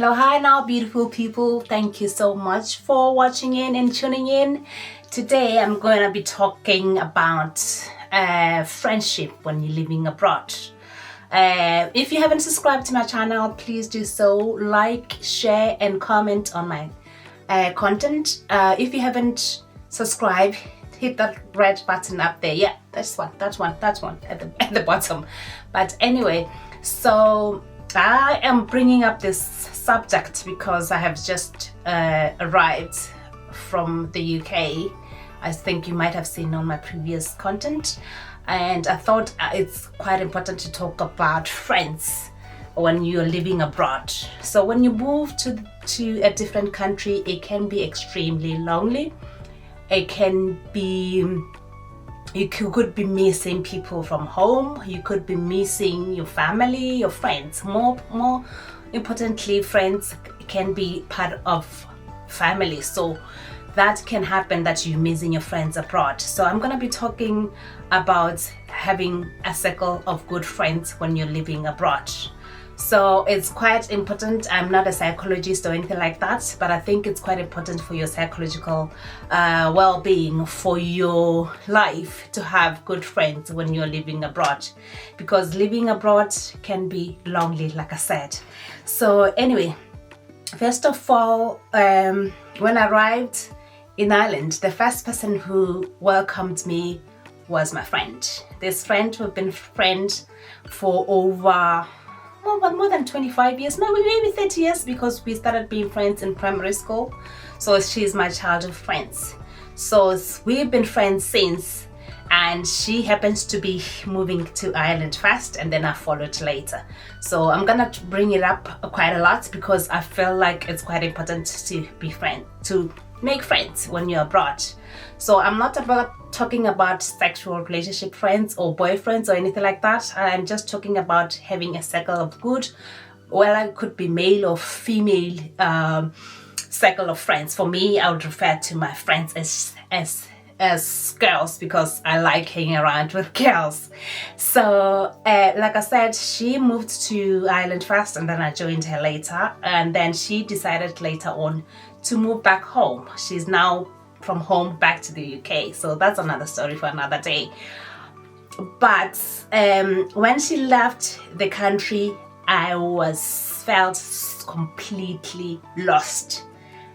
So hi now, beautiful people. Thank you so much for watching in and tuning in. Today I'm going to be talking about friendship when you're living abroad. If you haven't subscribed to my channel, please do so. Like, share and comment on my content. If you haven't subscribed, hit that red button up there. Yeah, that's one at the bottom. But anyway, so I am bringing up this subject because I have just arrived from the UK. I think you might have seen on my previous content, and I thought it's quite important to talk about friends when you're living abroad. So when you move to a different country, it can be extremely lonely. It can be, you could be missing people from home. You could be missing your family, your friends. More importantly, friends can be part of family. So that can happen, that you're missing your friends abroad. So I'm going to be talking about having a circle of good friends when you're living abroad. So it's quite important. I'm not a psychologist or anything like that, but I think it's quite important for your psychological well-being, for your life, to have good friends when you're living abroad, because living abroad can be lonely, like I said. So anyway, first of all, when I arrived in Ireland, the first person who welcomed me was my friend. This friend, we've been friends for over more than 25 years, maybe 30 years, because we started being friends in primary school. So she's my childhood friends. So we've been friends since, and she happens to be moving to Ireland first, and then I followed later. So I'm gonna bring it up quite a lot because I feel like it's quite important to be friends, to make friends when you're abroad. So I'm not talking about sexual relationship friends or boyfriends or anything like that. I'm just talking about having a circle of good, well, it could be male or female circle of friends. For me, I would refer to my friends as girls, because I like hanging around with girls. So like I said, she moved to Ireland first, and then I joined her later, and then she decided later on to move back home. She's now from home back to the UK, so that's another story for another day. But when she left the country, I felt completely lost.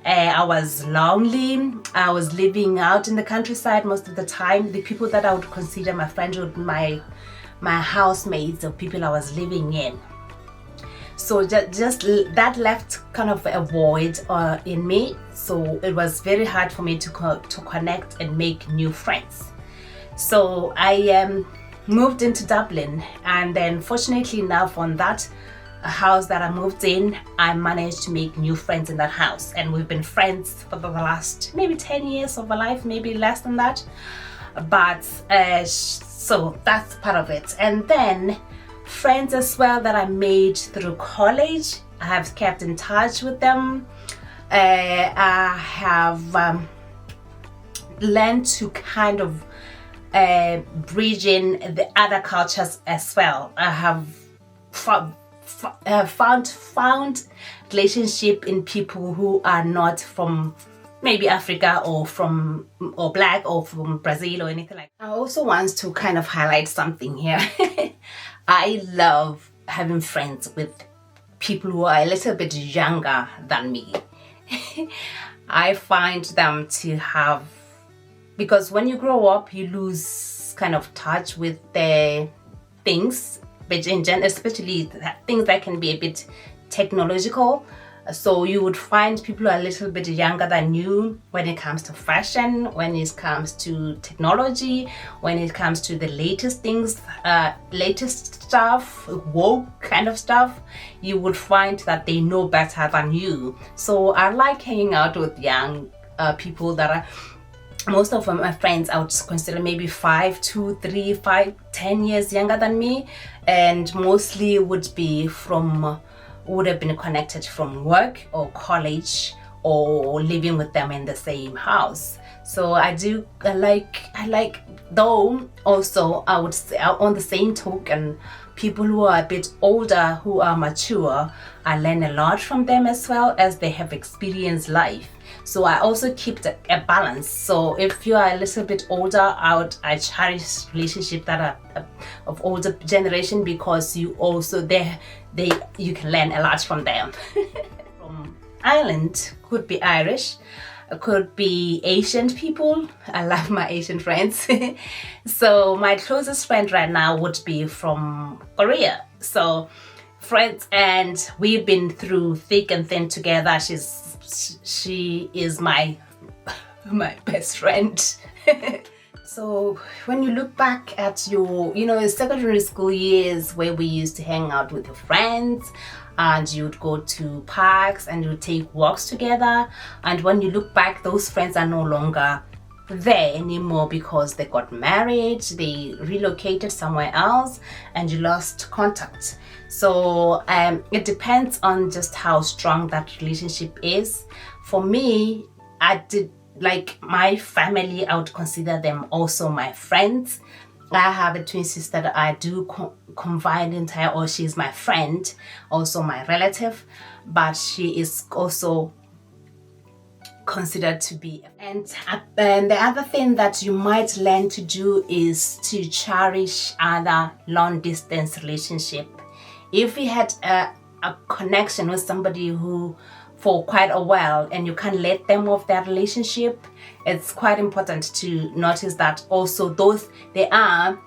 I was lonely. I was living out in the countryside most of the time. The people that I would consider my friends were my housemates, or people I was living in. So just that left kind of a void in me. So it was very hard for me to connect and make new friends. So I moved into Dublin, and then fortunately enough, on that house that I moved in, I managed to make new friends in that house, and we've been friends for the last maybe 10 years of our life, maybe less than that. But so that's part of it. And then friends as well that I made through college, I have kept in touch with them. I have learned to kind of bridge in the other cultures as well. I have found relationship in people who are not from maybe Africa or black or from Brazil or anything like that. I also want to kind of highlight something here. I love having friends with people who are a little bit younger than me. I find them to have, because when you grow up, you lose kind of touch with the things, but in general, especially things that can be a bit technological. So you would find people who are a little bit younger than you when it comes to fashion, when it comes to technology, when it comes to the latest things, latest stuff, woke kind of stuff. You would find that they know better than you. So I like hanging out with young people that are, most of my friends I would consider maybe 5, 2, 3, 5, 10 years younger than me, and mostly would have been connected from work or college or living with them in the same house. So I like though also I would say on the same token, people who are a bit older, who are mature, I learn a lot from them as well, as they have experienced life. So I also keep a balance. So if you are a little bit older, I cherish relationships that are of older generation, because you also you can learn a lot from them. From Ireland, could be Irish, could be Asian people. I love my Asian friends. So my closest friend right now would be from Korea. So friends, and we've been through thick and thin together. She is my best friend. So when you look back at your secondary school years, where we used to hang out with your friends, and you'd go to parks and you'd take walks together, and when you look back, those friends are no longer there anymore because they got married, they relocated somewhere else, and you lost contact. So it depends on just how strong that relationship is. For me, like my family, I would consider them also my friends. I have a twin sister that I do confide in her, or she's my friend, also my relative, but she is also considered to be. And the other thing that you might learn to do is to cherish other long distance relationship. If you had a connection with somebody who for quite a while and you can't let them off that relationship, it's quite important to notice that also I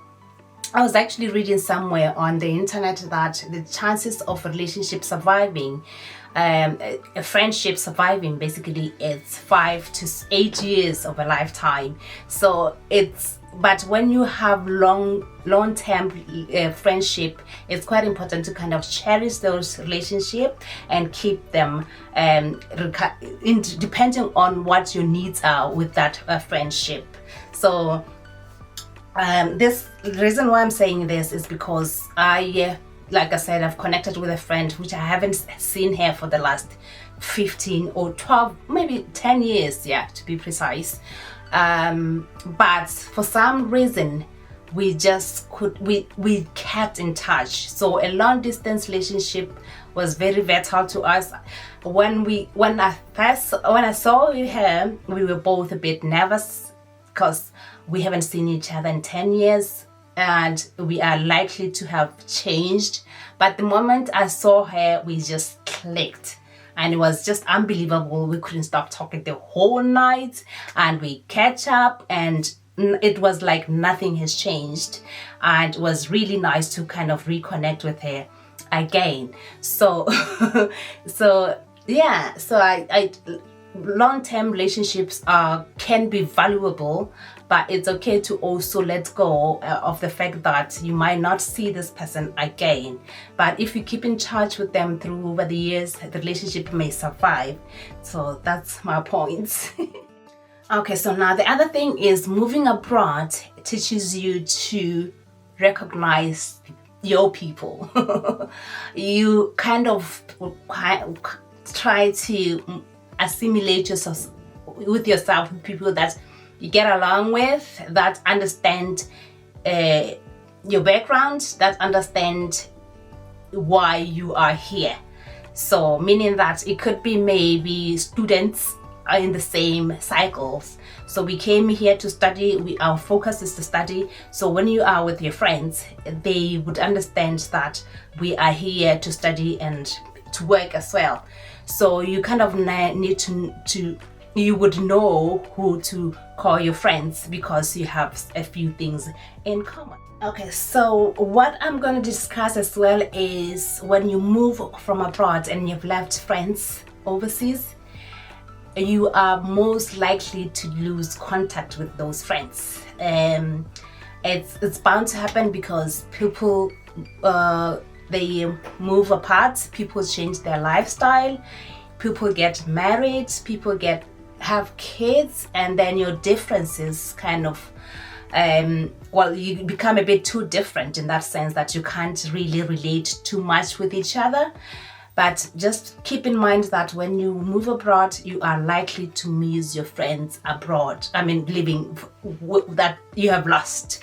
was actually reading somewhere on the internet that the chances of a relationship surviving, a friendship surviving, basically it's 5 to 8 years of a lifetime. So but when you have long-term friendship, it's quite important to kind of cherish those relationships and keep them depending on what your needs are with that friendship. So this reason why I'm saying this is because like I said, I've connected with a friend which I haven't seen her for the last 15 or 12, maybe 10 years, to be precise. But for some reason, we kept in touch. So a long distance relationship was very vital to us. When I saw her, we were both a bit nervous because we haven't seen each other in 10 years and we are likely to have changed. But the moment I saw her, we just clicked. And it was just unbelievable. We couldn't stop talking the whole night, and we catch up, and it was like nothing has changed. And it was really nice to kind of reconnect with her again. So, I long-term relationships can be valuable, but it's okay to also let go of the fact that you might not see this person again. But if you keep in touch with them through over the years, the relationship may survive. So that's my point. Okay, so now the other thing is moving abroad teaches you to recognize your people. You kind of try to assimilate yourself with people that you get along with, that understand your background, that understand why you are here. So meaning that it could be maybe students are in the same cycles. So we came here to study, our focus is to study. So when you are with your friends, they would understand that we are here to study and to work as well. So you kind of need to you would know who to call your friends because you have a few things in common. Okay, so what I'm going to discuss as well is when you move from abroad and you've left friends overseas, you are most likely to lose contact with those friends. It's bound to happen because people they move apart, people change their lifestyle, people get married, people have kids, and then your differences kind of you become a bit too different in that sense that you can't really relate too much with each other. But just keep in mind that when you move abroad, you are likely to miss your friends abroad. I mean, living that you have lost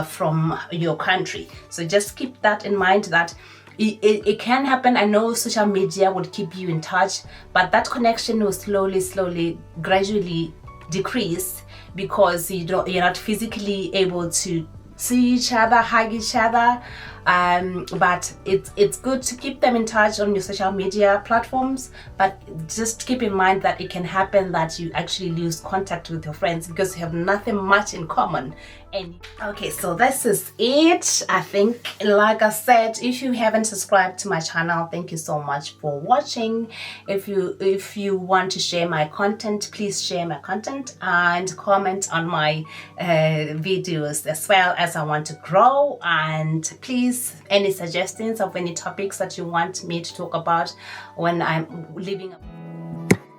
from your country. So just keep that in mind, that it can happen. I know social media would keep you in touch, but that connection will slowly, gradually decrease, because you're not physically able to see each other, hug each other. But it's good to keep them in touch on your social media platforms, but just keep in mind that it can happen that you actually lose contact with your friends because you have nothing much in common. And okay, so this is it. I think, like I said, if you haven't subscribed to my channel, thank you so much for watching. If you want to share my content, please share my content and comment on my videos as well, as I want to grow. And please, any suggestions of any topics that you want me to talk about when I'm living.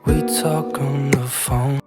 We talk on the phone.